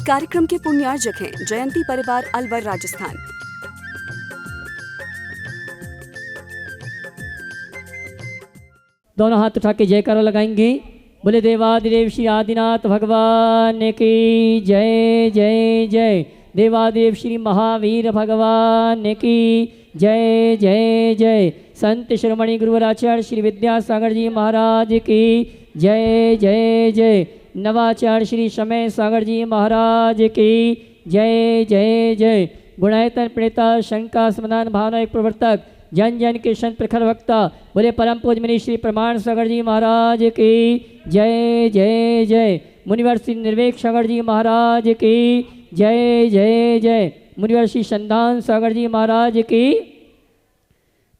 कार्यक्रम के पुण्यार्जक हैं जयंती परिवार अलवर राजस्थान। दोनों हाथ उठा के जयकारा लगाएंगे। बोले देवादिदेव श्री आदिनाथ भगवान की जय जय जय। देवादिदेव श्री महावीर भगवान की जय जय जय। संत शिरोमणि गुरुवराचार्य श्री विद्यासागर जी महाराज की जय जय जय। नवाचार्य श्री समय सागर जी महाराज की जय जय जय। गुणायतन प्रणेता शंका समाधान भावना एक प्रवर्तक जन जन के संत प्रखर वक्ता बोले परम पूज्य मुनि श्री प्रमाण सागर जी महाराज की जय जय जय। मुनिवर श्री निर्वेक सागर जी महाराज की जय जय जय। मुनिवर श्री संधान सागर जी महाराज की।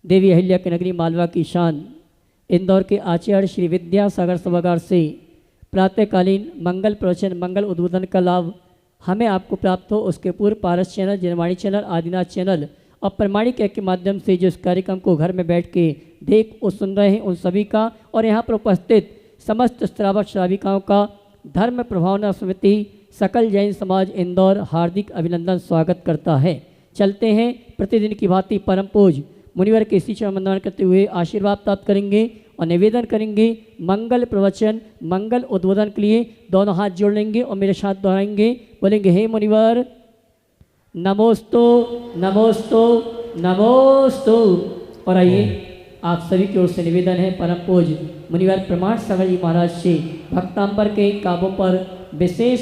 देवी अहिल्या की नगरी मालवा की शान इंदौर के आचार्य श्री विद्यासागर सभागार से प्रातःकालीन मंगल प्रवचन मंगल उद्बोधन का लाभ हमें आपको प्राप्त हो, उसके पूर्व Paras channel, Janvani channel, Adinath channel और प्रमाणिक ऐप के माध्यम से जो इस कार्यक्रम को घर में बैठ के देख और सुन रहे हैं उन सभी का और यहाँ पर उपस्थित समस्त श्रावक श्राविकाओं का धर्म प्रभावना समिति सकल जैन समाज इंदौर हार्दिक अभिनंदन स्वागत करता है। चलते हैं प्रतिदिन की भांति परम पूज मुनिवर के इसी चरण वंदन करते हुए आशीर्वाद प्राप्त करेंगे और निवेदन करेंगे मंगल प्रवचन मंगल उद्बोधन के लिए दोनों हाथ जोड़ लेंगे और मेरे साथ दोहराएंगे। बोलेंगे हे मुनिवर नमोस्तु नमोस्तु नमोस्तु। और आइए आप सभी की ओर से निवेदन है परम पूज मुनिवर प्रमाण सागर जी महाराज से भक्तांबर के काव्यों पर विशेष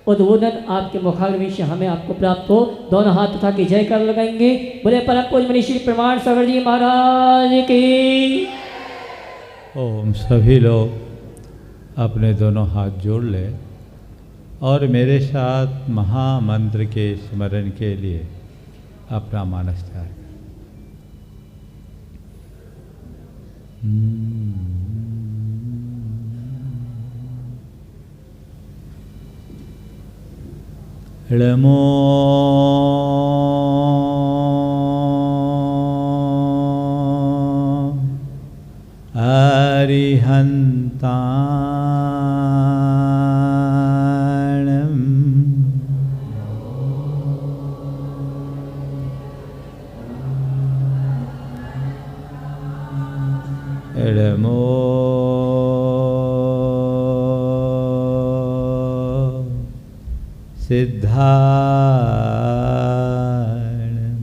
उद्बोधन आपके मुखाग्नि से हमें आपको प्राप्त हो। दोनों हाथ उठा के जयकार लगाएंगे। बोले परम पूज मुनि श्री प्रमाण सागर जी महाराज की। ओम। सभी लोग अपने दोनों हाथ जोड़ लें और मेरे साथ महामंत्र के स्मरण के लिए अपना मानस त्याग। ळमो अरिहन्ताणं ळमो सिद्धाणं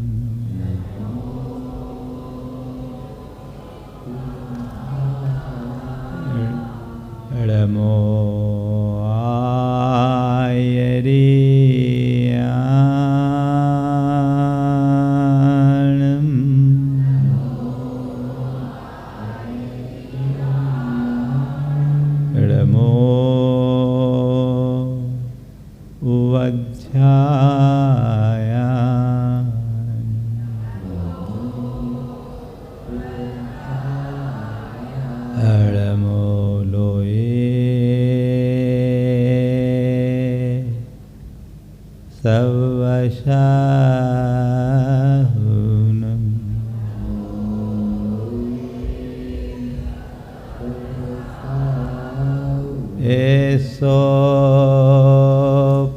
ळमो आयरियाणं ळमो उवध्याया ळमो लोये सवशाहुनं एसो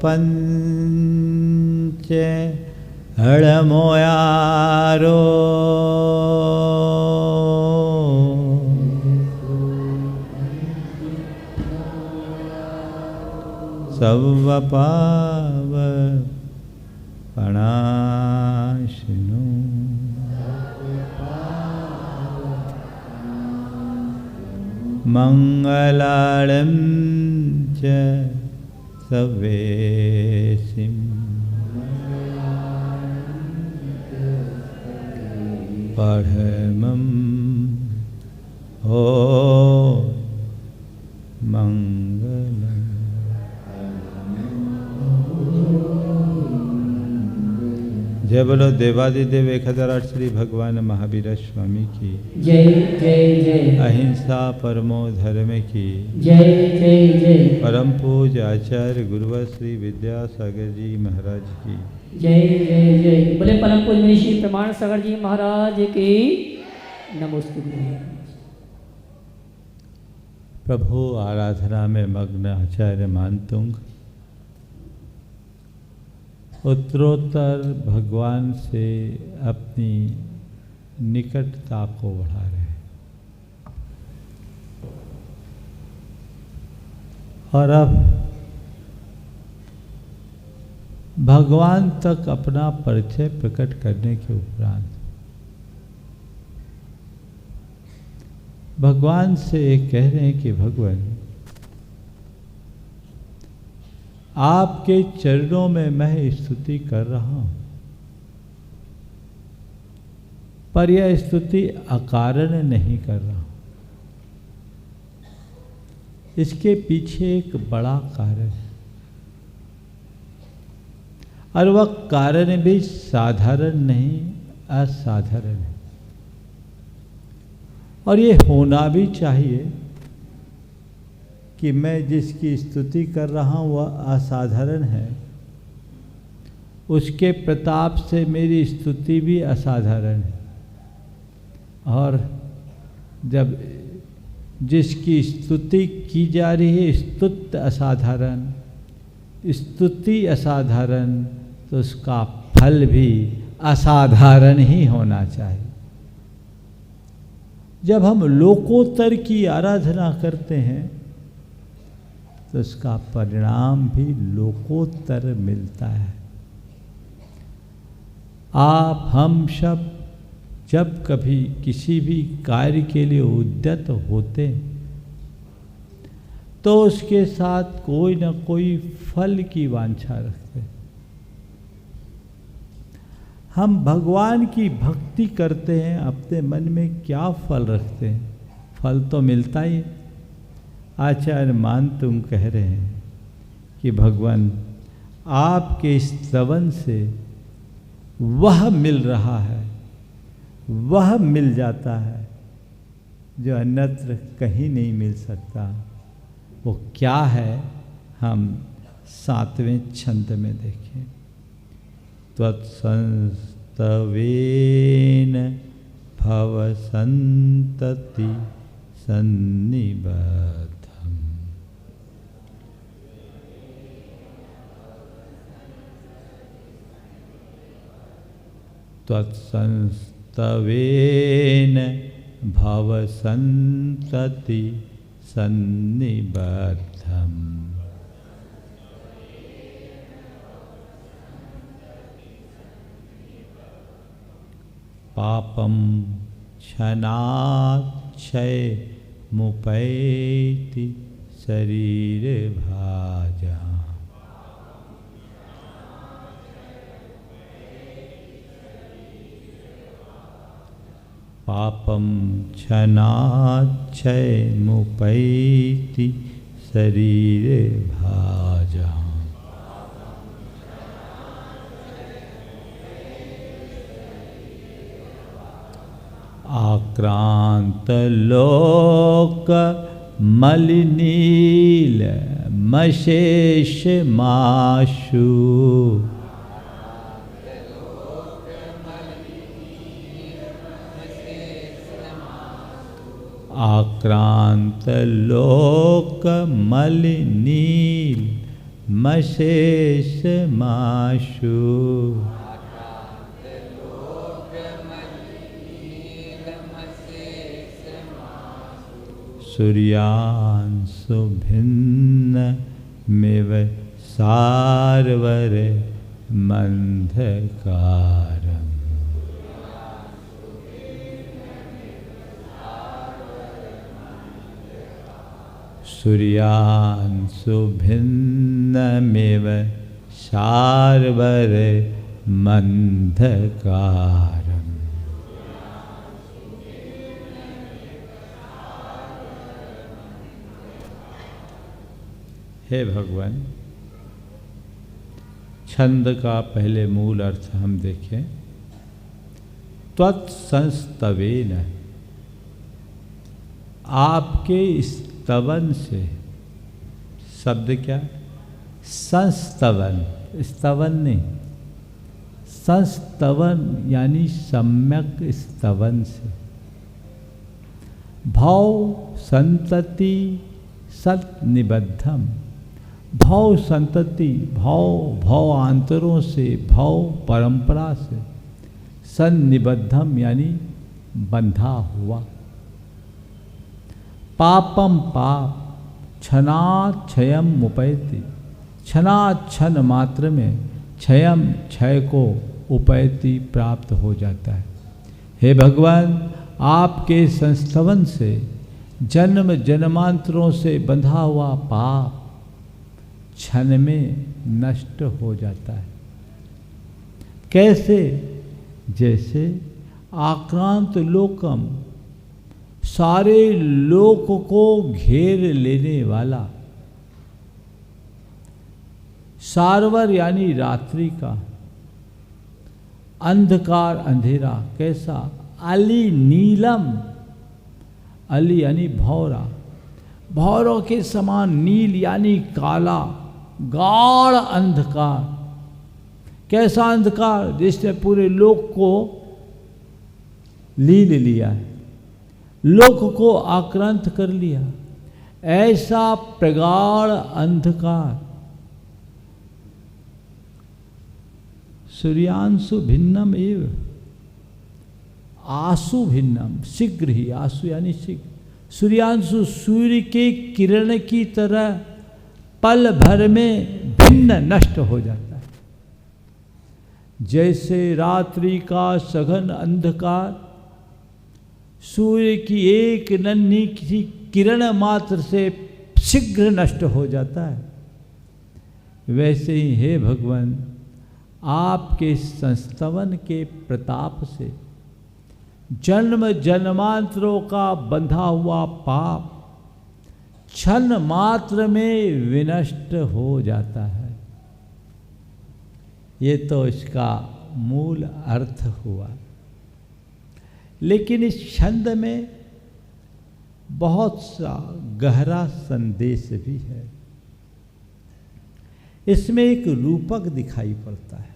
पंच हळमोयारो सवपाव पणाशिनो मंगलाळं च सवेसिं परमं हो मंगलम्। जय बोलो देवादिदेव 1008 श्री भगवान महावीर स्वामी की जय जय जय। अहिंसा परमो धर्म की जय जय जय। परम पूज आचार्य गुरुवर श्री विद्यासागर जी महाराज की जय जय जय। बोले परम पूज मुनि श्री प्रमाण सागर जी महाराज की नमोस्तु। प्रभु आराधना में मग्न आचार्य मानतुंग उत्तरोत्तर भगवान से अपनी निकटता को बढ़ा रहे हैं। और अब भगवान तक अपना परिचय प्रकट करने के उपरांत भगवान से ये कह रहे हैं कि भगवान, आपके चरणों में मैं स्तुति कर रहा हूं, पर यह स्तुति अकारण नहीं कर रहा हूं। इसके पीछे एक बड़ा कारण है, और वह कारण भी साधारण नहीं, असाधारण है। और ये होना भी चाहिए कि मैं जिसकी स्तुति कर रहा हूँ वह असाधारण है, उसके प्रताप से मेरी स्तुति भी असाधारण है। और जब जिसकी स्तुति की जा रही है स्तुत्य असाधारण, स्तुति असाधारण, तो उसका फल भी असाधारण ही होना चाहिए। जब हम लोकोत्तर की आराधना करते हैं तो उसका परिणाम भी लोकोत्तर मिलता है। आप हम सब जब कभी किसी भी कार्य के लिए उद्यत होते तो उसके साथ कोई न कोई फल की वांछा रखते। हम भगवान की भक्ति करते हैं, अपने मन में क्या फल रखते हैं? फल तो मिलता ही। आचार्य मान तुम कह रहे हैं कि भगवान आपके स्तवन से वह मिल रहा है, वह मिल जाता है जो अन्यत्र कहीं नहीं मिल सकता। वो क्या है, हम 7वें छंद में देखें। त्वत्संस्तवेन भव संतति सन्निबद्धम्। त्वत्संस्तवेन भव संतति सन्निबद्धम्। पापं क्षणाक्षय मुपैति शरीर भाजा। पापं क्षणाक्षय मुपैति शरीर भाजा। आक्रांत लोक मलिनील मशेष माशु। आक्रांत लोक मलिनील मशेष माशु। सूर्यांशु भिन्न मेव सारवर मंधकारम। सूर्यांशु भिन्न मेव सारवर मंधकारम। हे भगवान, छंद का पहले मूल अर्थ हम देखें। त्वत्संस्तवेन, आपके स्तवन से। शब्द क्या? संस्तवन, स्तवन नहीं, संस्तवन यानी सम्यक स्तवन से। भाव संतति सत निबद्धम, भव संतति, भवांतरों से, भव परंपरा से सन्निबद्धम यानी बंधा हुआ। पापम पाप क्षणाक्षयम उपैति, क्षणाक्षण मात्र में क्षयम क्षय को उपैति प्राप्त हो जाता है। हे भगवान, आपके संस्तवन से जन्म जन्मांतरों से बंधा हुआ पाप क्षण में नष्ट हो जाता है। कैसे? जैसे आक्रांत लोकम, सारे लोक को घेर लेने वाला, सारवर यानी रात्रि का अंधकार अंधेरा कैसा? अली नीलम, अली यानी भौरा, भौरों के समान, नील यानी काला, गाढ़ अंधकार। कैसा अंधकार? जिसने पूरे लोक को लील लिया है, लोक को आक्रांत कर लिया, ऐसा प्रगाढ़ अंधकार। सूर्यांशु भिन्नम एव आसु भिन्नम, शीघ्र ही, आसु यानी शीघ्र। सूर्यांशु सूर्य के किरण की तरह पल भर में भिन्न नष्ट हो जाता है। जैसे रात्रि का सघन अंधकार सूर्य की एक नन्ही किसी किरण मात्र से शीघ्र नष्ट हो जाता है, वैसे ही हे भगवान, आपके संस्तवन के प्रताप से जन्म जन्मांतरों का बंधा हुआ पाप क्षण मात्र में विनष्ट हो जाता है। ये तो इसका मूल अर्थ हुआ। लेकिन इस छंद में बहुत सा गहरा संदेश भी है। इसमें एक रूपक दिखाई पड़ता है।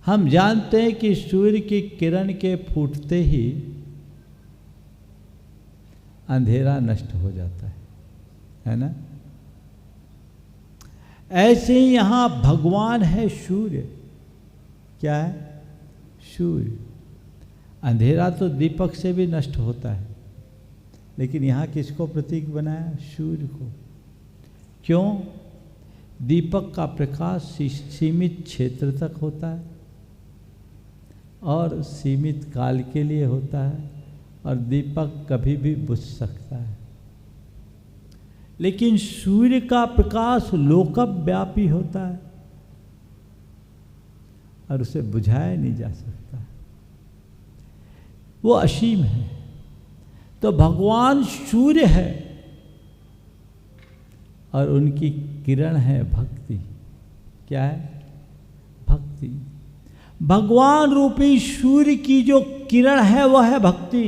हम जानते हैं कि सूर्य की किरण के फूटते ही अंधेरा नष्ट हो जाता है ना? ऐसे ही यहां भगवान है सूर्य। क्या है? सूर्य। अंधेरा तो दीपक से भी नष्ट होता है, लेकिन यहां किसको प्रतीक बनाया? सूर्य को। क्यों? दीपक का प्रकाश सीमित क्षेत्र तक होता है और सीमित काल के लिए होता है, और दीपक कभी भी बुझ सकता है। लेकिन सूर्य का प्रकाश लोकव्यापी होता है और उसे बुझाया नहीं जा सकता, वो असीम है। तो भगवान सूर्य है और उनकी किरण है भक्ति। क्या है? भक्ति। भगवान रूपी सूर्य की जो किरण है वह है भक्ति।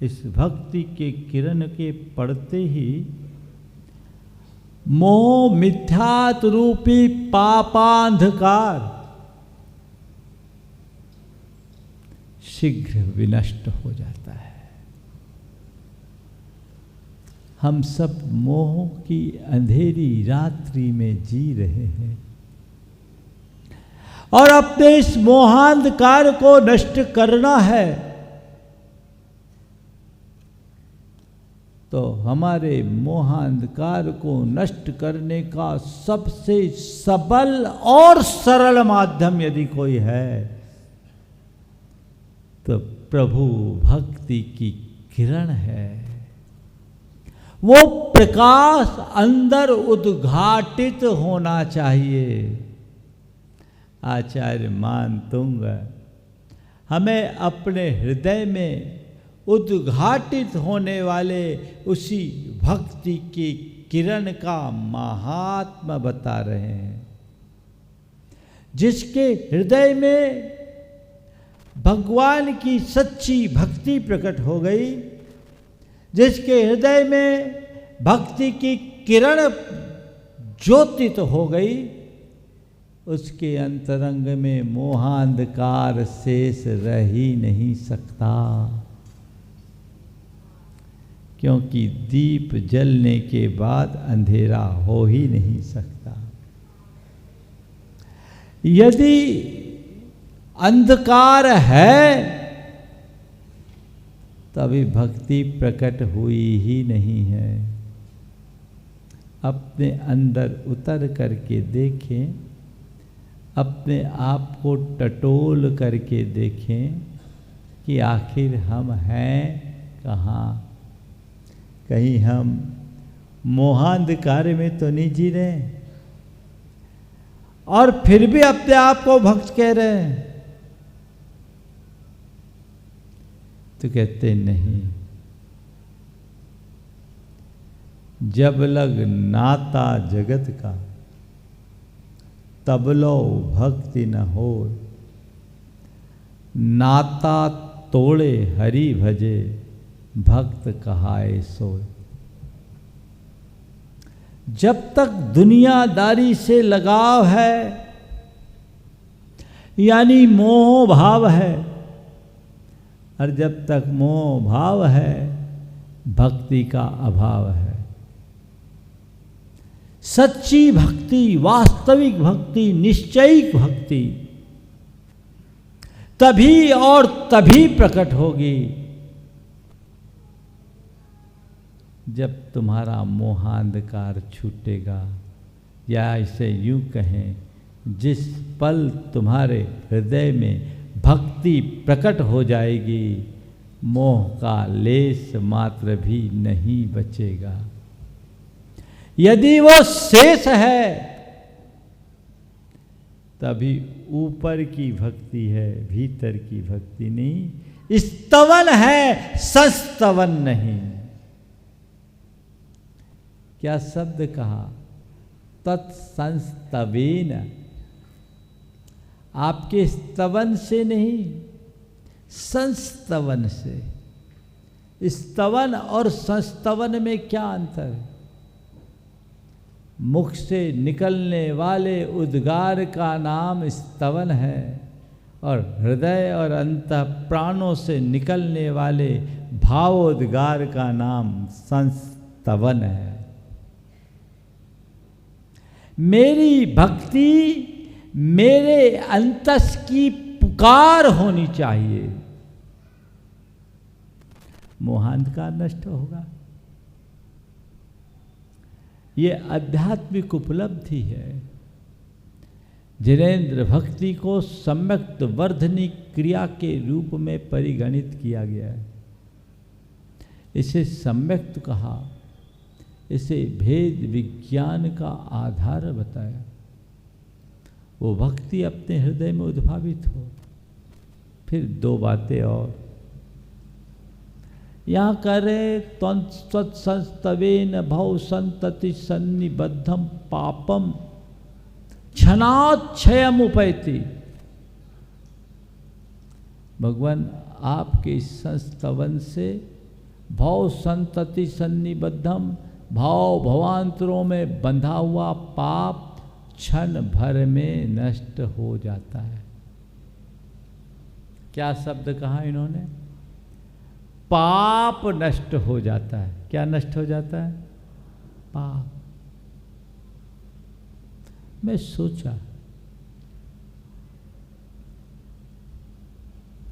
इस भक्ति के किरण के पड़ते ही मोह मिथ्यात्व रूपी पापांधकार शीघ्र विनष्ट हो जाता है। हम सब मोह की अंधेरी रात्रि में जी रहे हैं और अपने इस मोहांधकार को नष्ट करना है, तो हमारे मोहांधकार को नष्ट करने का सबसे सबल और सरल माध्यम यदि कोई है तो प्रभु भक्ति की किरण है। वो प्रकाश अंदर उद्घाटित होना चाहिए। आचार्य मानतुंग हमें अपने हृदय में उद्घाटित होने वाले उसी भक्ति की किरण का महात्मा बता रहे हैं, जिसके हृदय में भगवान की सच्ची भक्ति प्रकट हो गई, जिसके हृदय में भक्ति की किरण ज्योतित हो गई, उसके अंतरंग में मोहांधकार शेष रह ही नहीं सकता। क्योंकि दीप जलने के बाद अंधेरा हो ही नहीं सकता। यदि अंधकार है तभी भक्ति प्रकट हुई ही नहीं है। अपने अंदर उतर करके देखें, अपने आप को टटोल करके देखें कि आखिर हम हैं कहाँ। कहीं हम मोहांधकार में तो नहीं जी रहे और फिर भी अपने आप को भक्त कह रहे हैं। तो कहते नहीं, जब लग नाता जगत का तब लो भक्ति न हो। नाता तोड़े हरि भजे भक्त कहाए सोए। जब तक दुनियादारी से लगाव है यानी मोह भाव है, और जब तक मोह भाव है भक्ति का अभाव है। सच्ची भक्ति, वास्तविक भक्ति, निश्चयिक भक्ति तभी और तभी प्रकट होगी जब तुम्हारा मोहांधकार छूटेगा, या इसे यूं कहें, जिस पल तुम्हारे हृदय में भक्ति प्रकट हो जाएगी, मोह का लेस मात्र भी नहीं बचेगा। यदि वो शेष है तभी ऊपर की भक्ति है, भीतर की भक्ति नहीं। स्तवन है, संस्तवन नहीं। क्या शब्द कहा? तत्संस्तवेन। आपके स्तवन से नहीं, संस्तवन से। स्तवन और संस्तवन में क्या अंतर है? मुख से निकलने वाले उद्गार का नाम स्तवन है और हृदय और अंतः प्राणों से निकलने वाले भावोद्गार का नाम संस्तवन है। मेरी भक्ति मेरे अंतस की पुकार होनी चाहिए, मोहांधकार नष्ट होगा। ये आध्यात्मिक उपलब्धि है। जिनेन्द्र भक्ति को सम्यक्त वर्धनी क्रिया के रूप में परिगणित किया गया है। इसे सम्यक्त कहा, इसे भेद विज्ञान का आधार बताया। वो भक्ति अपने हृदय में उद्भावित हो। फिर दो बातें और यहाँ करे, तत्संस्तवेन भव संतति सन्निबद्धम पापम क्षणाक्षयम उपैति। भगवान आपके संस्तवन से भव संतति सन्निबद्धम, भाव भवांतरों में बंधा हुआ पाप क्षण भर में नष्ट हो जाता है। क्या शब्द कहा इन्होंने? पाप नष्ट हो जाता है। क्या नष्ट हो जाता है? पाप। मैं सोचा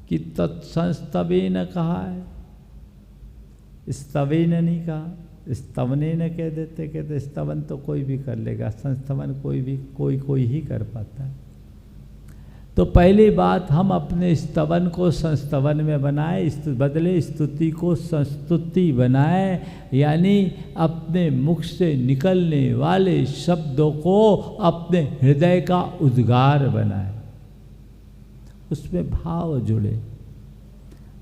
कि तत्संस्तवेन कहा है, स्तवेन नहीं कहा। स्तवने न कह देते, कहते स्तवन तो कोई भी कर लेगा, संस्तवन कोई ही कर पाता है। तो पहली बात, हम अपने स्तवन को संस्तवन में बनाए, बदले स्तुति को संस्तुति बनाए, यानी अपने मुख से निकलने वाले शब्दों को अपने हृदय का उद्गार बनाए, उसमें भाव जुड़े।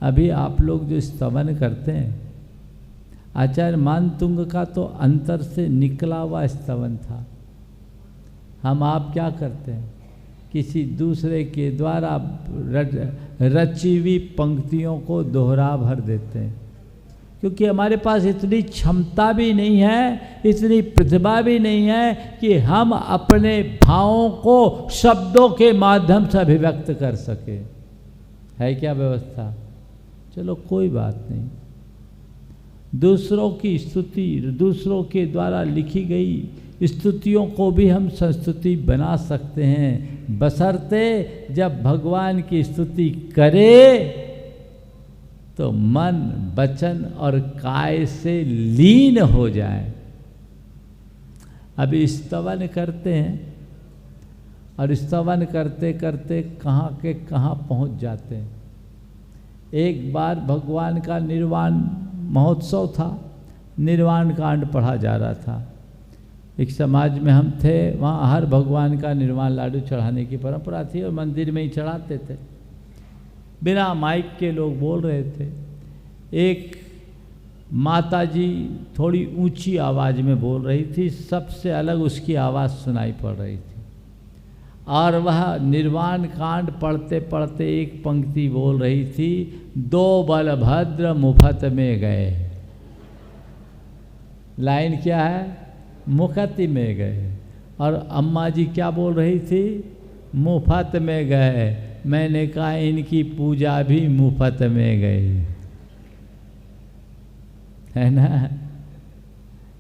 अभी आप लोग जो स्तवन करते हैं, आचार्य मानतुंग का तो अंतर से निकला हुआ स्तवन था। हम आप क्या करते हैं? किसी दूसरे के द्वारा रची हुई पंक्तियों को दोहरा भर देते हैं, क्योंकि हमारे पास इतनी क्षमता भी नहीं है, इतनी प्रतिभा भी नहीं है कि हम अपने भावों को शब्दों के माध्यम से अभिव्यक्त कर सके। है क्या व्यवस्था? चलो कोई बात नहीं, दूसरों की स्तुति, दूसरों के द्वारा लिखी गई स्तुतियों को भी हम संस्तुति बना सकते हैं, बशर्ते जब भगवान की स्तुति करे तो मन, वचन और काय से लीन हो जाए। अभी स्तवन करते हैं और स्तवन करते करते कहाँ के कहाँ पहुँच जाते हैं। एक बार भगवान का निर्वाण महोत्सव था, निर्वाण कांड पढ़ा जा रहा था। एक समाज में हम थे, वहाँ हर भगवान का निर्वाण लाडू चढ़ाने की परंपरा थी और मंदिर में ही चढ़ाते थे। बिना माइक के लोग बोल रहे थे। एक माताजी थोड़ी ऊंची आवाज़ में बोल रही थी, सबसे अलग उसकी आवाज़ सुनाई पड़ रही थी। और वह निर्वाण कांड पढ़ते पढ़ते एक पंक्ति बोल रही थी, दो बलभद्र मुफत में गए। लाइन क्या है? मुफत में गए। और अम्मा जी क्या बोल रही थी? मुफत में गए। मैंने कहा इनकी पूजा भी मुफत में गई, है ना।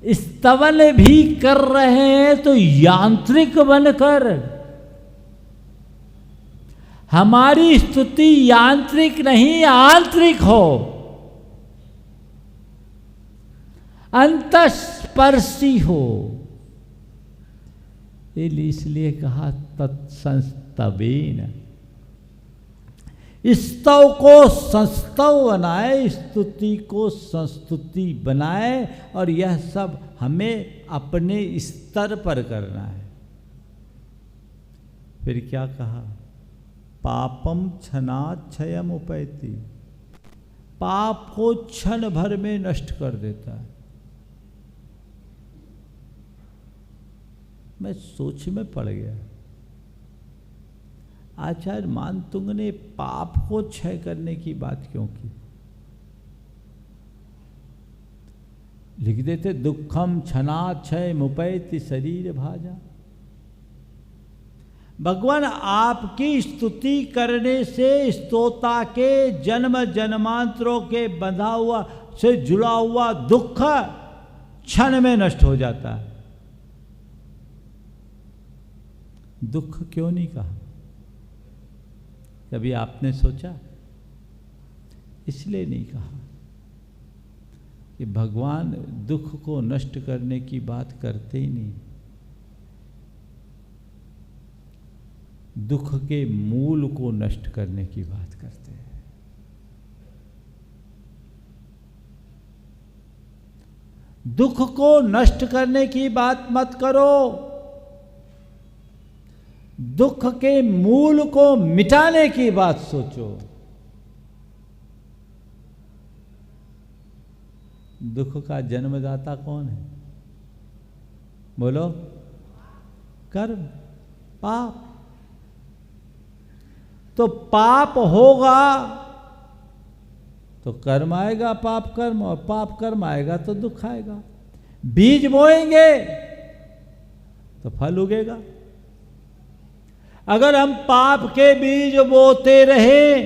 स्तवन भी कर रहे हैं तो यांत्रिक बनकर। हमारी स्तुति यांत्रिक नहीं, आंतरिक हो, अंतस्पर्शी हो। इसलिए कहा तत्संस्तवेन। स्तव को संस्तव बनाए, स्तुति को संस्तुति बनाए, और यह सब हमें अपने स्तर पर करना है। फिर क्या कहा? पापम क्षणाक्षयम उपैति। पाप को क्षण भर में नष्ट कर देता है। मैं सोच में पड़ गया, आचार्य मानतुंग ने पाप को क्षय करने की बात क्यों की? लिख देते दुखम क्षणाक्षय मुपैति शरीर भाजा। भगवान आपकी स्तुति करने से स्तोता के जन्म जन्मांतरों के बंधा हुआ से जुड़ा हुआ दुख क्षण में नष्ट हो जाता है। दुख क्यों नहीं कहा? कभी आपने सोचा? इसलिए नहीं कहा कि भगवान दुख को नष्ट करने की बात करते ही नहीं। दुख के मूल को नष्ट करने की बात करते हैं। दुख को नष्ट करने की बात मत करो, दुख के मूल को मिटाने की बात सोचो। दुख का जन्मदाता कौन है? बोलो। कर्म, पाप। तो पाप होगा तो कर्म आएगा, पाप कर्म, और पाप कर्म आएगा तो दुख आएगा। बीज बोएंगे तो फल उगेगा। अगर हम पाप के बीज बोते रहे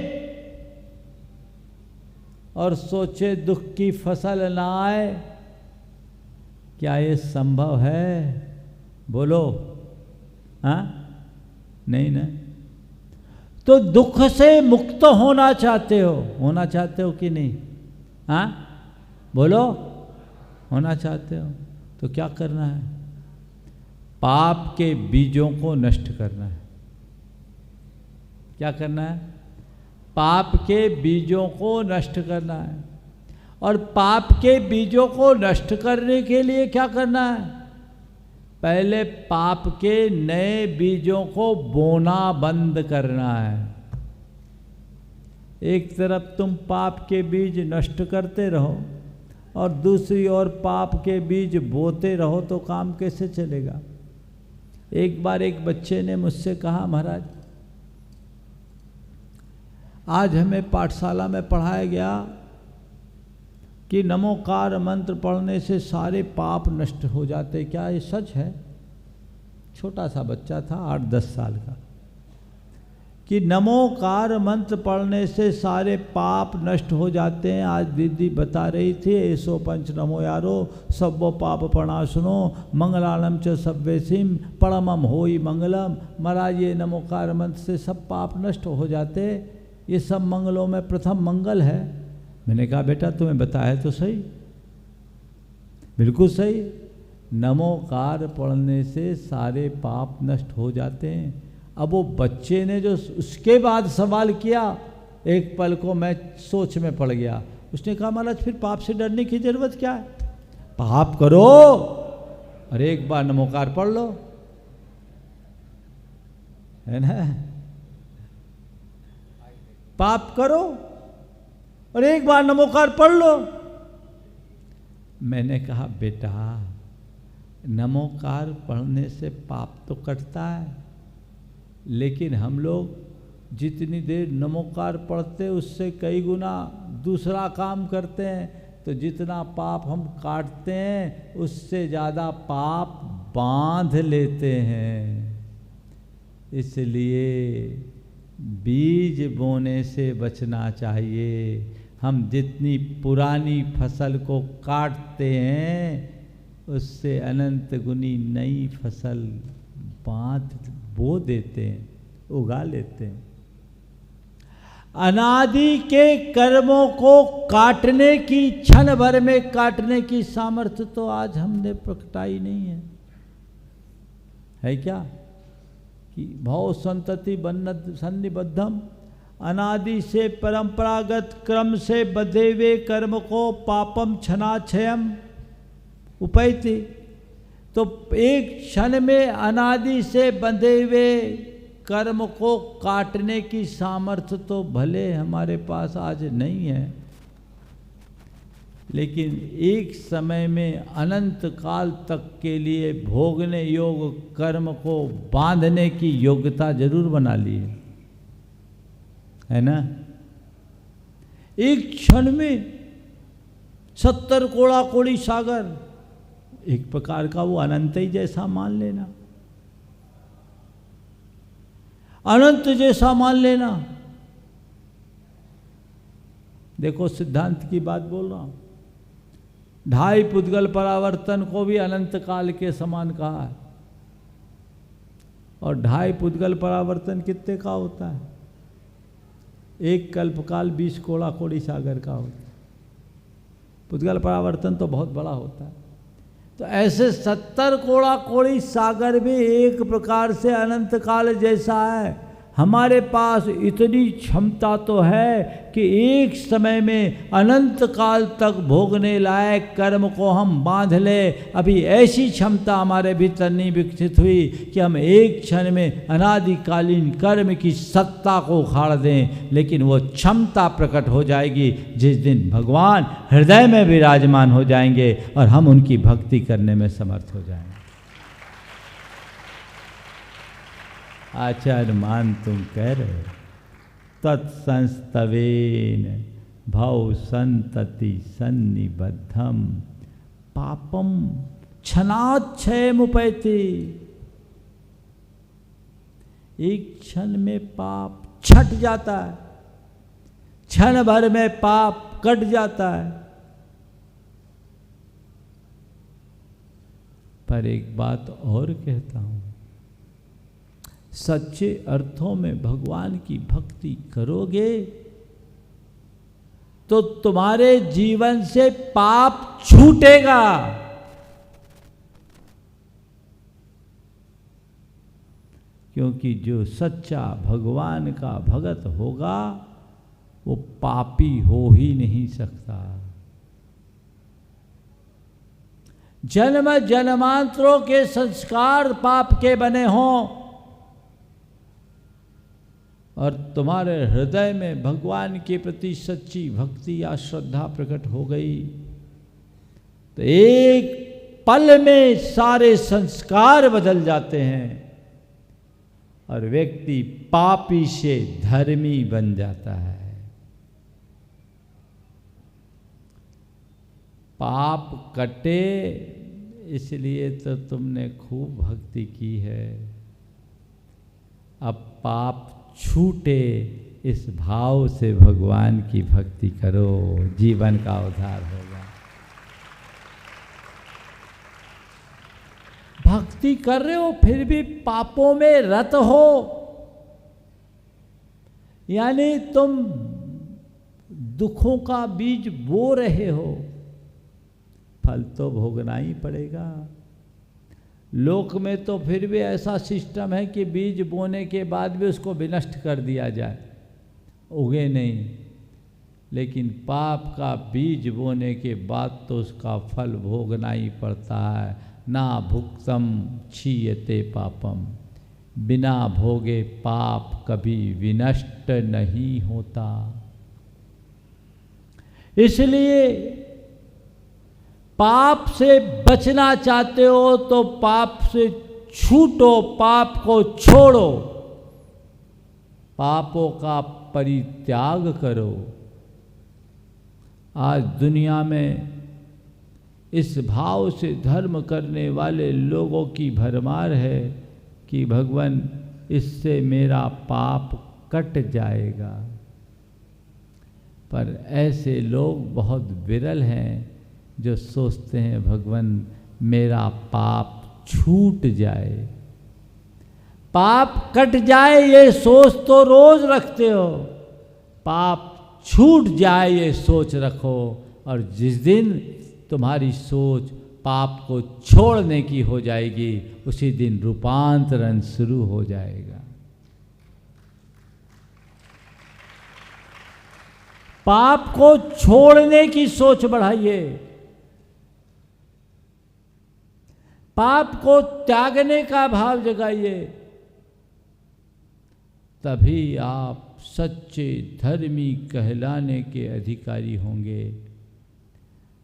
और सोचे दुख की फसल ना आए, क्या ये संभव है? बोलो। हाँ? नहीं ना। तो दुख से मुक्त होना चाहते हो कि नहीं? हाँ? बोलो। होना चाहते हो तो क्या करना है? पाप के बीजों को नष्ट करना है। क्या करना है? पाप के बीजों को नष्ट करना है। और पाप के बीजों को नष्ट करने के लिए क्या करना है? पहले पाप के नए बीजों को बोना बंद करना है। एक तरफ तुम पाप के बीज नष्ट करते रहो और दूसरी ओर पाप के बीज बोते रहो तो काम कैसे चलेगा? एक बार एक बच्चे ने मुझसे कहा, महाराज आज हमें पाठशाला में पढ़ाया गया कि नमोकार मंत्र पढ़ने से सारे पाप नष्ट हो जाते, क्या ये सच है? छोटा सा बच्चा था, 8-10 साल का। कि नमोकार मंत्र पढ़ने से सारे पाप नष्ट हो जाते हैं। आज दीदी बता रही थी ऐसो पंच नमो यारो सब्बो पाप प्रणाशनो मंगलालम च सव्यसिम परमम होई मंगलम। महाराज ये नमोकार मंत्र से सब पाप नष्ट हो जाते, ये सब मंगलों में प्रथम मंगल है। मैंने कहा बेटा तुम्हें बताया तो सही, बिल्कुल सही। नमोकार पढ़ने से सारे पाप नष्ट हो जाते हैं। अब वो बच्चे ने जो उसके बाद सवाल किया, एक पल को मैं सोच में पड़ गया। उसने कहा महाराज फिर पाप से डरने की जरूरत क्या है, पाप करो और एक बार नमोकार पढ़ लो, है ना। पाप करो और एक बार नमोकार पढ़ लो। मैंने कहा बेटा नमोकार पढ़ने से पाप तो कटता है, लेकिन हम लोग जितनी देर नमोकार पढ़ते उससे कई गुना दूसरा काम करते हैं, तो जितना पाप हम काटते हैं उससे ज़्यादा पाप बांध लेते हैं। इसलिए बीज बोने से बचना चाहिए। हम जितनी पुरानी फसल को काटते हैं उससे अनंत गुनी नई फसल बो देते हैं, उगा लेते हैं। अनादि के कर्मों को काटने की, क्षण भर में काटने की सामर्थ्य तो आज हमने प्रकटाई नहीं है क्या? कि भव संतति सन्निबद्धम, अनादि से परंपरागत क्रम से बधे हुए कर्म को पापम क्षणाक्षयम उपैति। तो एक क्षण में अनादि से बंधे हुए कर्म को काटने की सामर्थ्य तो भले हमारे पास आज नहीं है, लेकिन एक समय में अनंत काल तक के लिए भोगने योग कर्म को बांधने की योग्यता जरूर बना ली है ना। एक क्षण में 70 कोड़ा कोड़ी सागर, एक प्रकार का वो अनंत ही जैसा मान लेना, अनंत जैसा मान लेना। देखो सिद्धांत की बात बोल रहा हूं, 2.5 पुद्गल परावर्तन को भी अनंत काल के समान कहा है। और 2.5 पुद्गल परावर्तन कितने का होता है? एक कल्पकाल 20 कोड़ा कोड़ी सागर का होता है। पुद्गल परावर्तन तो बहुत बड़ा होता है। तो ऐसे 70 कोड़ा कोड़ी सागर भी एक प्रकार से अनंत काल जैसा है। हमारे पास इतनी क्षमता तो है कि एक समय में अनंत काल तक भोगने लायक कर्म को हम बांध ले। अभी ऐसी क्षमता हमारे भीतर नहीं विकसित हुई कि हम एक क्षण में अनादिकालीन कर्म की सत्ता को उखाड़ दें, लेकिन वो क्षमता प्रकट हो जाएगी जिस दिन भगवान हृदय में विराजमान हो जाएंगे और हम उनकी भक्ति करने में समर्थ हो जाएंगे। आचार्य मान तुम कह रहे हो, तत्संस्तवेन भव संतति सन्निबद्धम पापम क्षणाक्षयमुपैति। एक क्षण में पाप छट जाता है, क्षण भर में पाप कट जाता है। पर एक बात और कहता हूं, सच्चे अर्थों में भगवान की भक्ति करोगे तो तुम्हारे जीवन से पाप छूटेगा। क्योंकि जो सच्चा भगवान का भगत होगा वो पापी हो ही नहीं सकता। जन्म जन्मांतरों के संस्कार पाप के बने हों और तुम्हारे हृदय में भगवान के प्रति सच्ची भक्ति या श्रद्धा प्रकट हो गई तो एक पल में सारे संस्कार बदल जाते हैं और व्यक्ति पापी से धर्मी बन जाता है। पाप कटे इसलिए तो तुमने खूब भक्ति की है। अब पाप छूटे, इस भाव से भगवान की भक्ति करो, जीवन का उद्धार होगा। भक्ति कर रहे हो फिर भी पापों में रत हो, यानी तुम दुखों का बीज बो रहे हो, फल तो भोगना ही पड़ेगा। लोक में तो फिर भी ऐसा सिस्टम है कि बीज बोने के बाद भी उसको विनष्ट कर दिया जाए, उगे नहीं, लेकिन पाप का बीज बोने के बाद तो उसका फल भोगना ही पड़ता है। ना भुक्तम क्षीयते पापम, बिना भोगे पाप कभी विनष्ट नहीं होता। इसलिए पाप से बचना चाहते हो तो पाप से छूटो, पाप को छोड़ो, पापों का परित्याग करो। आज दुनिया में इस भाव से धर्म करने वाले लोगों की भरमार है कि भगवान इससे मेरा पाप कट जाएगा, पर ऐसे लोग बहुत विरल हैं जो सोचते हैं भगवान मेरा पाप छूट जाए, पाप कट जाए ये सोच तो रोज रखते हो, पाप छूट जाए ये सोच रखो। और जिस दिन तुम्हारी सोच पाप को छोड़ने की हो जाएगी, उसी दिन रूपांतरण शुरू हो जाएगा। पाप को छोड़ने की सोच बढ़ाइए, पाप को त्यागने का भाव जगाइए, तभी आप सच्चे धर्मी कहलाने के अधिकारी होंगे।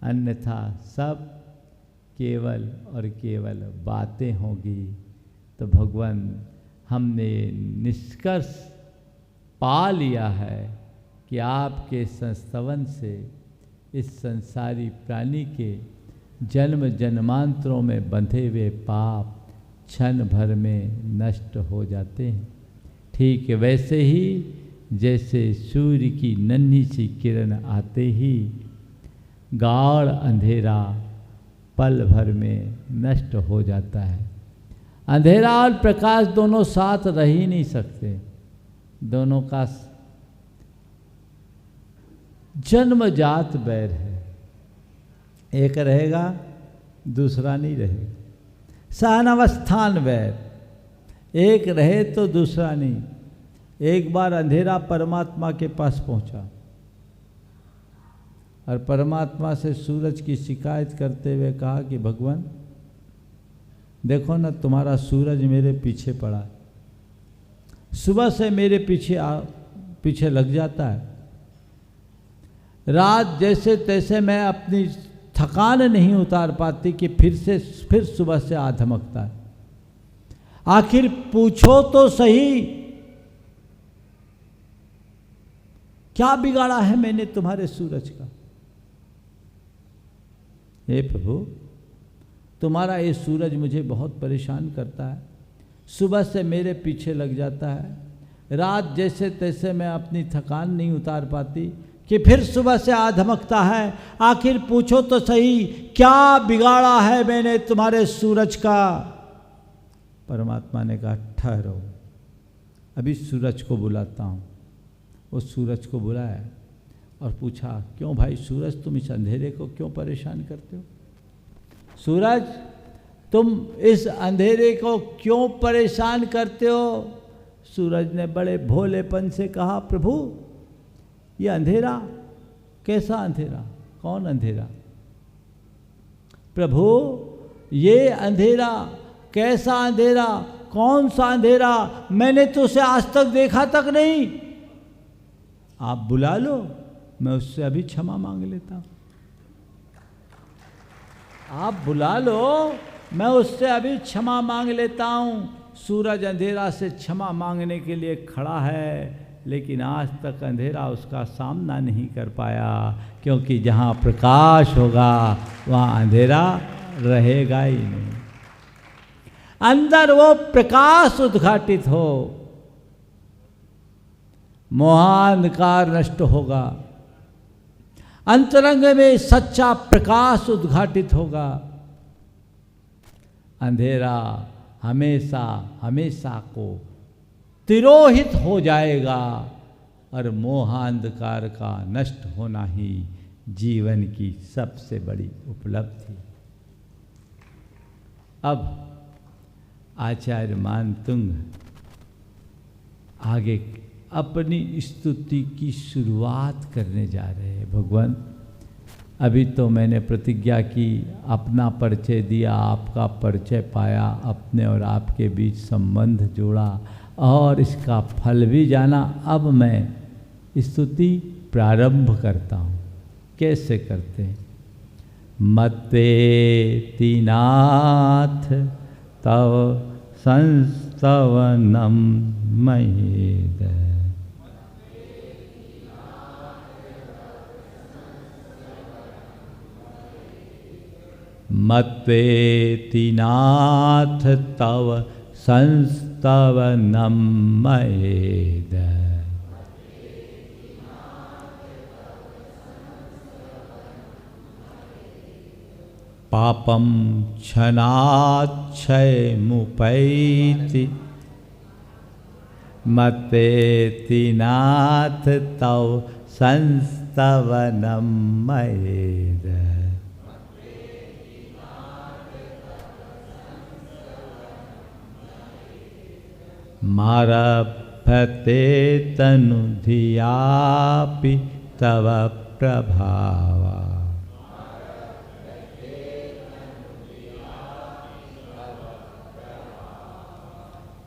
अन्यथा सब केवल और केवल बातें होगी। तो भगवान हमने निष्कर्ष पा लिया है कि आपके संस्तवन से इस संसारी प्राणी के जन्म जन्मांतरों में बंधे हुए पाप क्षण भर में नष्ट हो जाते हैं। ठीक वैसे ही जैसे सूर्य की नन्ही सी किरण आते ही गाढ़ अंधेरा पल भर में नष्ट हो जाता है। अंधेरा और प्रकाश दोनों साथ रह ही नहीं सकते, दोनों का जन्मजात बैर है, एक रहेगा दूसरा नहीं रहेगा। सहनावस्थान बैर, एक रहे तो दूसरा नहीं। एक बार अंधेरा परमात्मा के पास पहुंचा और परमात्मा से सूरज की शिकायत करते हुए कहा कि भगवान देखो ना, तुम्हारा सूरज मेरे पीछे पड़ा, सुबह से मेरे पीछे लग जाता है, रात जैसे तैसे मैं अपनी थकान नहीं उतार पाती कि फिर सुबह से आ धमकता है। आखिर पूछो तो सही, क्या बिगाड़ा है मैंने तुम्हारे सूरज का? हे प्रभु, तुम्हारा ये सूरज मुझे बहुत परेशान करता है, सुबह से मेरे पीछे लग जाता है, रात जैसे तैसे मैं अपनी थकान नहीं उतार पाती कि फिर सुबह से आ धमकता है। आखिर पूछो तो सही, क्या बिगाड़ा है मैंने तुम्हारे सूरज का? परमात्मा ने कहा ठहरो, अभी सूरज को बुलाता हूँ। उस सूरज को बुलाया और पूछा, क्यों भाई सूरज, तुम इस अंधेरे को क्यों परेशान करते हो? सूरज, तुम इस अंधेरे को क्यों परेशान करते हो? सूरज ने बड़े भोलेपन से कहा, प्रभु ये अंधेरा कैसा अंधेरा? कौन अंधेरा? प्रभु ये अंधेरा कैसा अंधेरा? कौन सा अंधेरा? मैंने तो उसे आज तक देखा तक नहीं। आप बुला लो, मैं उससे अभी क्षमा मांग लेता हूं। आप बुला लो, मैं उससे अभी क्षमा मांग लेता हूं। सूरज अंधेरा से क्षमा मांगने के लिए खड़ा है, लेकिन आज तक अंधेरा उसका सामना नहीं कर पाया, क्योंकि जहाँ प्रकाश होगा वहाँ अंधेरा रहेगा ही नहीं। अंदर वो प्रकाश उद्घाटित हो, मोहांधकार नष्ट होगा, अंतरंग में सच्चा प्रकाश उद्घाटित होगा, अंधेरा हमेशा हमेशा को तिरोहित हो जाएगा और मोहांधकार का नष्ट होना ही जीवन की सबसे बड़ी उपलब्धि। अब आचार्य मानतुंग आगे अपनी स्तुति की शुरुआत करने जा रहे हैं। भगवान, अभी तो मैंने प्रतिज्ञा की, अपना परिचय दिया, आपका परिचय पाया, अपने और आपके बीच संबंध जोड़ा और इसका फल भी जाना। अब मैं स्तुति प्रारंभ करता हूँ। कैसे करते हैं? मत्वेति नाथ तव संस्तवनम मयेद, मत्वेति नाथ तव संस्तवनम मयेद, पापम क्षणाक्षयमुपैति, मत्वेति नाथ तव संस्तवनम मयेद, मारभते तनुधियापि तव प्रभावा,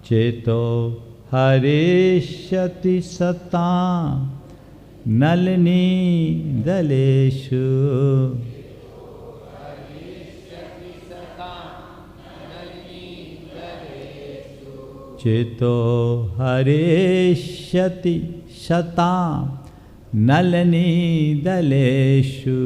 चेतो हरेष्यति सतां नलिनी दलेषु, चेतो हरेष्यति सतां नलिनी दलेषु,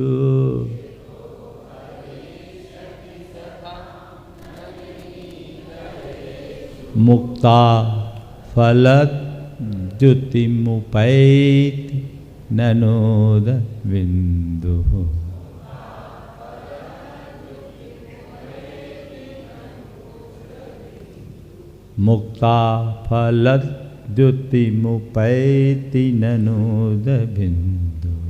मुक्ता फलद्युतिमुपैति ननोद बिन्दुः, मुक्ता फलद्युतिमुपैति ननोद बिन्दुः।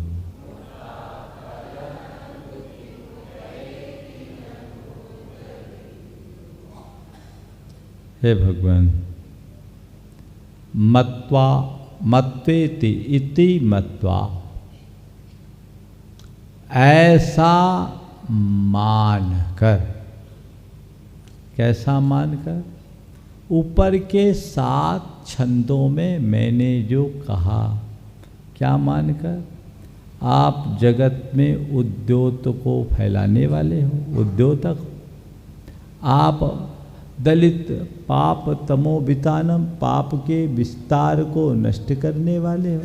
हे भगवान, मत्वा मत्वेति इति मत्वा, ऐसा मानकर, कैसा मानकर? ऊपर के 7 छंदों में मैंने जो कहा, क्या मानकर? आप जगत में उद्योत को फैलाने वाले हो, उद्योतक हो। आप दलित पाप तमोबितानम, पाप के विस्तार को नष्ट करने वाले हो।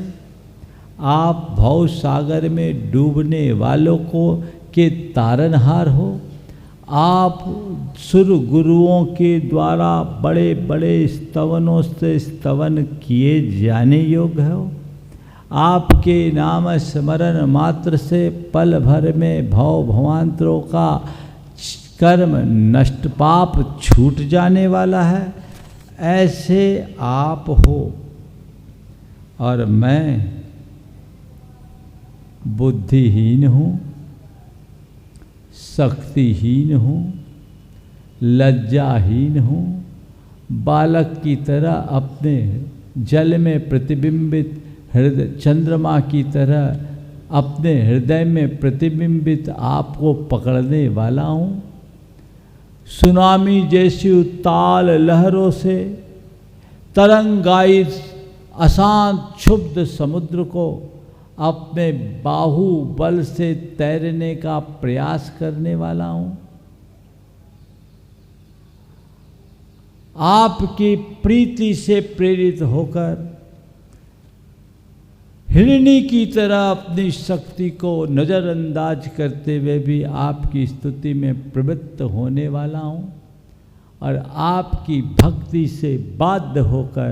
आप भव सागर में डूबने वालों को के तारनहार हो। आप सुर गुरुओं के द्वारा बड़े बड़े स्तवनों से स्तवन किए जाने योग्य हो। आपके नाम स्मरण मात्र से पल भर में भव भवांतरों का कर्म नष्ट, पाप छूट जाने वाला है। ऐसे आप हो और मैं बुद्धिहीन हूँ, शक्तिहीन हूँ, लज्जाहीन हूँ, बालक की तरह अपने जल में प्रतिबिंबित हृदय, चंद्रमा की तरह अपने हृदय में प्रतिबिंबित आपको पकड़ने वाला हूँ। सुनामी जैसी उत्ताल लहरों से तरंगायित अशांत क्षुब्ध समुद्र को अपने बाहुबल से तैरने का प्रयास करने वाला हूँ। आपकी प्रीति से प्रेरित होकर हिरणी की तरह अपनी शक्ति को नज़रअंदाज करते हुए भी आपकी स्तुति में प्रवृत्त होने वाला हूँ और आपकी भक्ति से बाध्य होकर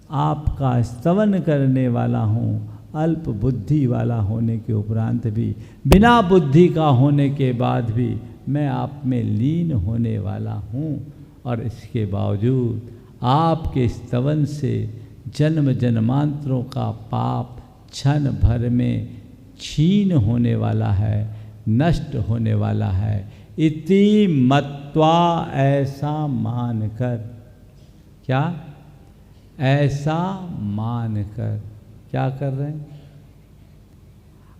आपका स्तवन करने वाला हूँ। अल्प बुद्धि वाला होने के उपरांत भी, बिना बुद्धि का होने के बाद भी मैं आप में लीन होने वाला हूँ। और इसके बावजूद आपके स्तवन से जन्म जन्मांतरों का पाप क्षण भर में छीन होने वाला है, नष्ट होने वाला है। इति मत्वा, ऐसा मानकर, क्या? ऐसा मानकर क्या कर रहे हैं?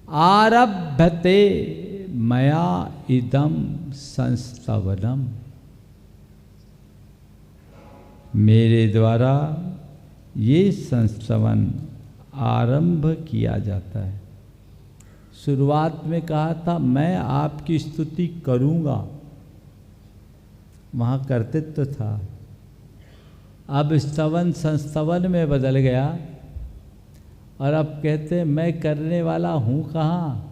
आरभते मया इदम संस्तवनम, मेरे द्वारा ये संस्तवन आरंभ किया जाता है। शुरुआत में कहा था मैं आपकी स्तुति करूँगा, वहाँ कर्तृत्व था। अब स्तवन संस्तवन में बदल गया और अब कहते हैं मैं करने वाला हूँ कहाँ,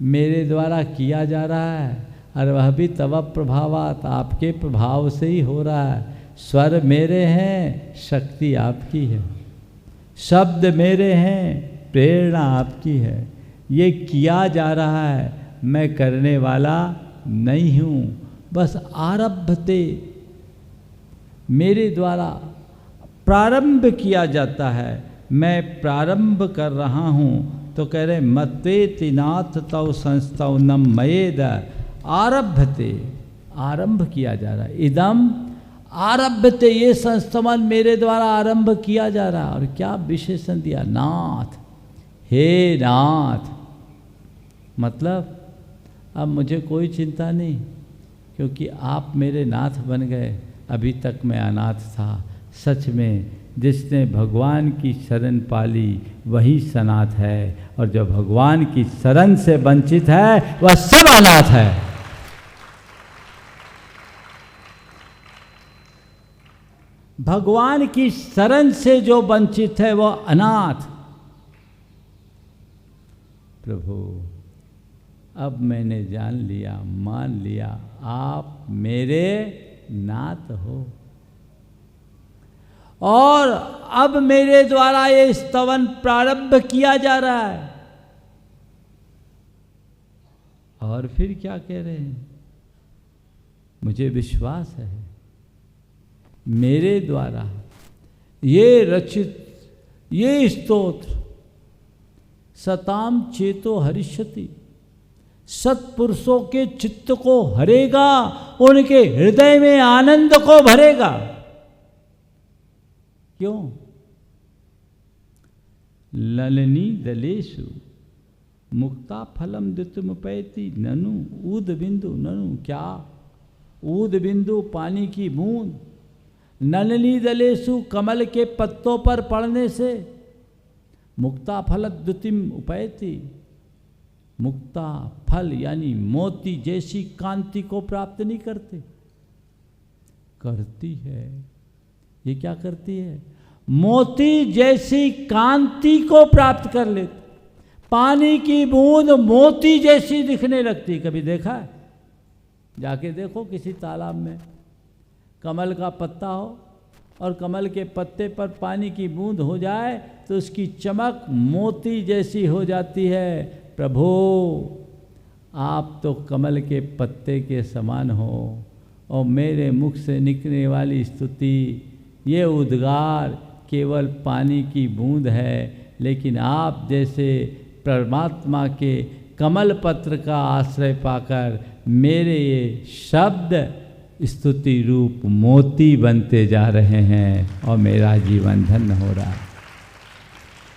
मेरे द्वारा किया जा रहा है। और वह भी तव प्रभावात, आपके प्रभाव से ही हो रहा है। स्वर मेरे हैं, शक्ति आपकी है। शब्द मेरे हैं, प्रेरणा आपकी है। ये किया जा रहा है, मैं करने वाला नहीं हूँ। बस आरभते, मेरे द्वारा प्रारंभ किया जाता है, मैं प्रारंभ कर रहा हूँ। तो कह रहे मत्वेति नाथ तव संस्तवनम मयेद, आरभते, आरंभ किया जा रहा है। इदम आरभते, ये संस्तवन मेरे द्वारा आरंभ किया जा रहा है। और क्या विशेषण दिया? नाथ, हे नाथ। मतलब अब मुझे कोई चिंता नहीं, क्योंकि आप मेरे नाथ बन गए। अभी तक मैं अनाथ था। सच में जिसने भगवान की शरण पाली वही सनाथ है, और जो भगवान की शरण से वंचित है वह सब अनाथ है। भगवान की शरण से जो वंचित है वह अनाथ। प्रभु, अब मैंने जान लिया, मान लिया, आप मेरे नाथ हो, और अब मेरे द्वारा ये स्तवन प्रारंभ किया जा रहा है। और फिर क्या कह रहे हैं? मुझे विश्वास है मेरे द्वारा ये रचित ये स्तोत्र सताम चेतो हरिष्यति, सत्पुरुषों के चित्त को हरेगा, उनके हृदय में आनंद को भरेगा। क्यों? ललनी दलेषु मुक्ता फलम द्युतमुपैति ननु ऊद बिंदु। ननु क्या? ऊद बिंदु पानी की बूंद। नलनी दलेषु कमल के पत्तों पर पड़ने से मुक्ता फल द्युतिम उपैति, मुक्ता फल यानी मोती जैसी कांति को प्राप्त नहीं करते, करती है। ये क्या करती है? मोती जैसी कांति को प्राप्त कर लेते। पानी की बूंद मोती जैसी दिखने लगती। कभी देखा है? जाके देखो किसी तालाब में, कमल का पत्ता हो और कमल के पत्ते पर पानी की बूंद हो जाए तो उसकी चमक मोती जैसी हो जाती है। प्रभु, आप तो कमल के पत्ते के समान हो, और मेरे मुख से निकलने वाली स्तुति, ये उद्गार केवल पानी की बूंद है, लेकिन आप जैसे परमात्मा के कमल पत्र का आश्रय पाकर मेरे ये शब्द स्तुति रूप मोती बनते जा रहे हैं और मेरा जीवन धन्य हो रहा है।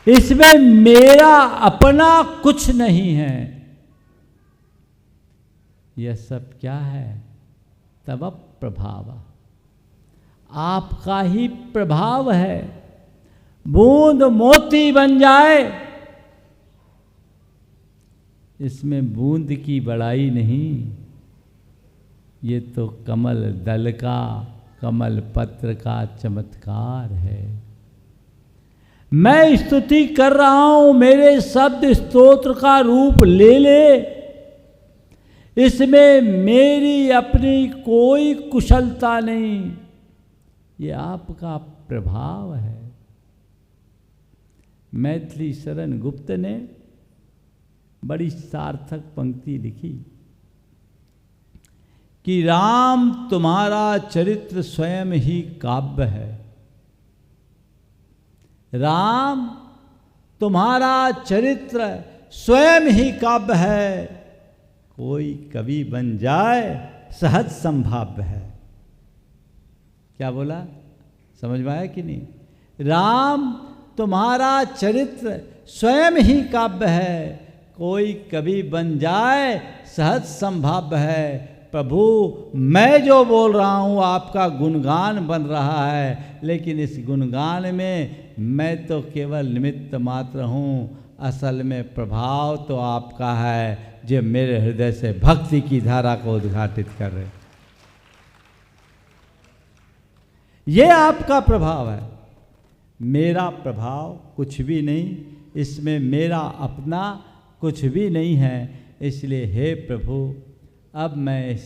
इसमें मेरा अपना कुछ नहीं है। यह सब क्या है? तव प्रभाव, आपका ही प्रभाव है। बूंद मोती बन जाए, इसमें बूंद की बड़ाई नहीं, ये तो कमल दल का, कमल पत्र का चमत्कार है। मैं स्तुति कर रहा हूं, मेरे शब्द स्तोत्र का रूप ले ले, इसमें मेरी अपनी कोई कुशलता नहीं, ये आपका प्रभाव है। मैथिली शरण गुप्त ने बड़ी सार्थक पंक्ति लिखी कि राम तुम्हारा चरित्र स्वयं ही काव्य है। राम तुम्हारा चरित्र स्वयं ही काव्य है, कोई कवि बन जाए सहज संभाव्य है। क्या बोला, समझ में आया कि नहीं? राम तुम्हारा चरित्र स्वयं ही काव्य है, कोई कवि बन जाए सहज संभाव्य है। प्रभु मैं जो बोल रहा हूँ आपका गुणगान बन रहा है, लेकिन इस गुणगान में मैं तो केवल निमित्त मात्र हूँ, असल में प्रभाव तो आपका है जो मेरे हृदय से भक्ति की धारा को उद्घाटित कर रहे। ये आपका प्रभाव है, मेरा प्रभाव कुछ भी नहीं, इसमें मेरा अपना कुछ भी नहीं है। इसलिए हे प्रभु, अब मैं इस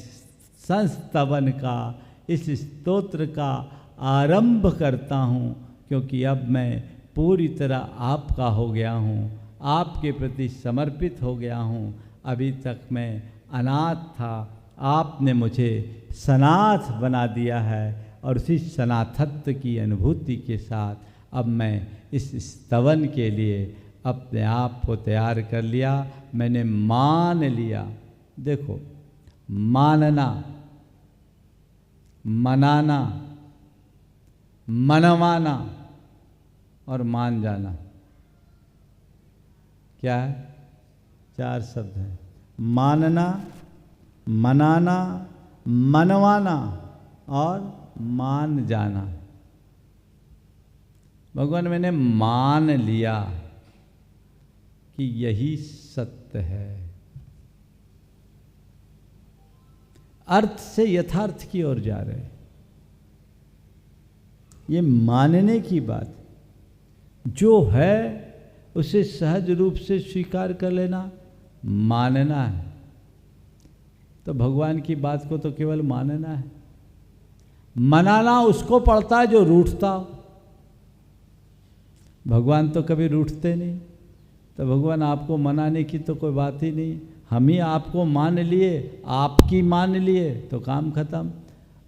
संस्तवन का, इस स्तोत्र का आरंभ करता हूँ, क्योंकि अब मैं पूरी तरह आपका हो गया हूँ, आपके प्रति समर्पित हो गया हूँ। अभी तक मैं अनाथ था, आपने मुझे सनाथ बना दिया है, और उसी सनाथत्व की अनुभूति के साथ अब मैं इस स्तवन के लिए अपने आप को तैयार कर लिया। मैंने मान लिया। देखो, मानना, मनाना, मनवाना और मान जाना क्या है? 4 शब्द हैं। मानना, मनाना, मनवाना और मान जाना। भगवान मैंने मान लिया कि यही सत्य है। अर्थ से यथार्थ की ओर जा रहे। ये मानने की बात, जो है उसे सहज रूप से स्वीकार कर लेना, मानना है। तो भगवान की बात को तो केवल मानना है। मनाना उसको पड़ता है जो रूठता हो। भगवान तो कभी रूठते नहीं, तो भगवान आपको मनाने की तो कोई बात ही नहीं। हम ही आपको मान लिए, आपकी मान लिए तो काम खत्म।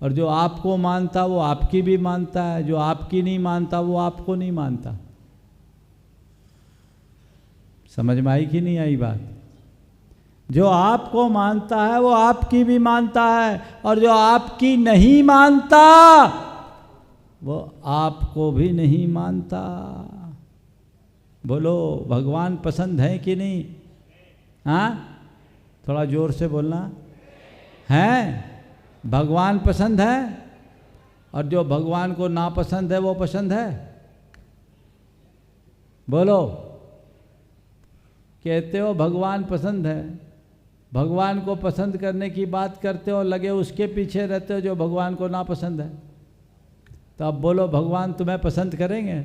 और जो आपको मानता वो आपकी भी मानता है, जो आपकी नहीं मानता वो आपको नहीं मानता। समझ में आई कि नहीं आई बात? जो आपको मानता है वो आपकी भी मानता है, और जो आपकी नहीं मानता वो आपको भी नहीं मानता। बोलो, भगवान पसंद है कि नहीं? हाँ, थोड़ा जोर से बोलना है। भगवान पसंद है, और जो भगवान को नापसंद है वो पसंद है? बोलो। कहते हो भगवान पसंद है, भगवान को पसंद करने की बात करते हो, लगे उसके पीछे रहते हो जो भगवान को नापसंद है। तो अब बोलो, भगवान तुम्हें पसंद करेंगे?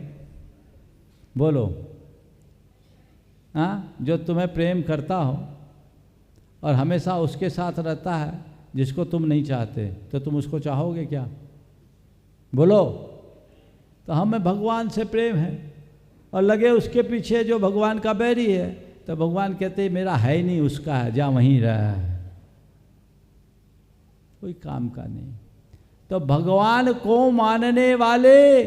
बोलो। हाँ, जो तुम्हें प्रेम करता हो और हमेशा उसके साथ रहता है जिसको तुम नहीं चाहते, तो तुम उसको चाहोगे क्या? बोलो। तो हमें भगवान से प्रेम है और लगे उसके पीछे जो भगवान का बैरी है, तो भगवान कहते हैं मेरा है ही नहीं, उसका है, जा वहीं रहा है, कोई काम का नहीं। तो भगवान को मानने वाले,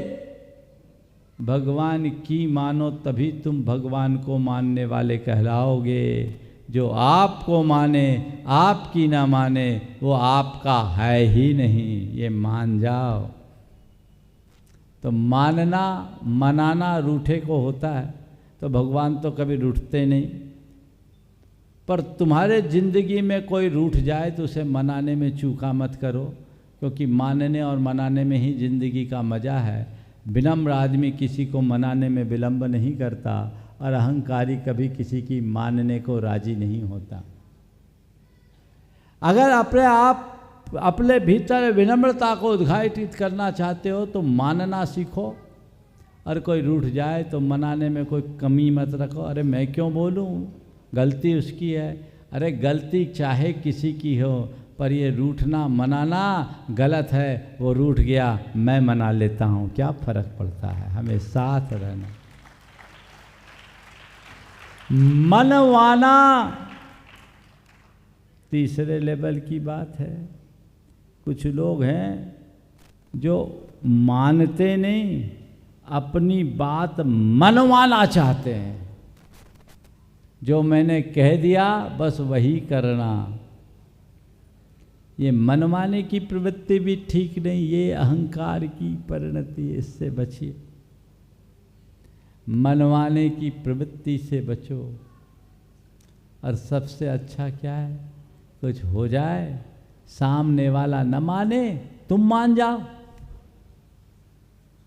भगवान की मानो तभी तुम भगवान को मानने वाले कहलाओगे। जो आपको माने, आपकी ना माने, वो आपका है ही नहीं, ये मान जाओ। तो मानना, मनाना रूठे को होता है, तो भगवान तो कभी रूठते नहीं। पर तुम्हारे जिंदगी में कोई रूठ जाए तो उसे मनाने में चूका मत करो, क्योंकि मानने और मनाने में ही जिंदगी का मज़ा है। विनम्र आदमी किसी को मनाने में विलंब नहीं करता, और अहंकारी कभी किसी की मानने को राजी नहीं होता। अगर अपने भीतर विनम्रता को उद्घाटित करना चाहते हो तो मानना सीखो, और कोई रूठ जाए तो मनाने में कोई कमी मत रखो। अरे मैं क्यों बोलूँ, गलती उसकी है। अरे गलती चाहे किसी की हो, पर ये रूठना मनाना गलत है। वो रूठ गया, मैं मना लेता हूँ, क्या फ़र्क पड़ता है, हमें साथ रहना। मनवाना तीसरे लेवल की बात है। कुछ लोग हैं जो मानते नहीं, अपनी बात मनवाना चाहते हैं। जो मैंने कह दिया बस वही करना। ये मनवाने की प्रवृत्ति भी ठीक नहीं, ये अहंकार की परिणति है, इससे बचिए। मनवाने की प्रवृत्ति से बचो। और सबसे अच्छा क्या है, कुछ हो जाए, सामने वाला न माने, तुम मान जाओ,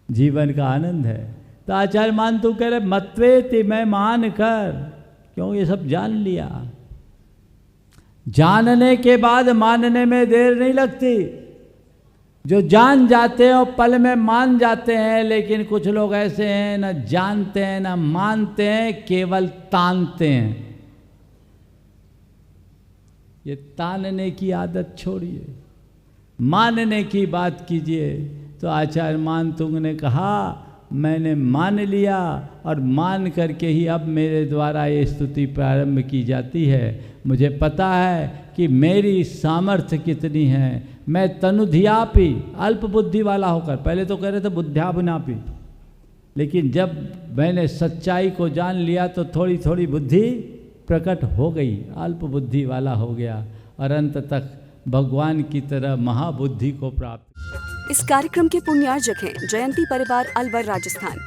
जीवन का आनंद है। तो आचार्य मान तू कह रहे मत्वेति, मैं मान कर, क्यों ये सब जान लिया। जानने के बाद मानने में देर नहीं लगती। जो जान जाते हैं और पल में मान जाते हैं, लेकिन कुछ लोग ऐसे हैं न जानते हैं न मानते हैं, केवल तानते हैं। ये तानने की आदत छोड़िए, मानने की बात कीजिए। तो आचार्य मान तुंग ने कहा मैंने मान लिया, और मान करके ही अब मेरे द्वारा ये स्तुति प्रारंभ की जाती है। मुझे पता है कि मेरी सामर्थ्य कितनी है। मैं तनुधियापि, अल्प बुद्धि वाला होकर, पहले तो कह रहे थे बुद्ध्याबुनापि, लेकिन जब मैंने सच्चाई को जान लिया तो थोड़ी थोड़ी बुद्धि प्रकट हो गई, अल्प बुद्धि वाला हो गया, और अंत तक भगवान की तरह महाबुद्धि को प्राप्त। इस कार्यक्रम के पुण्यार्जक हैं जयंती परिवार अलवर राजस्थान।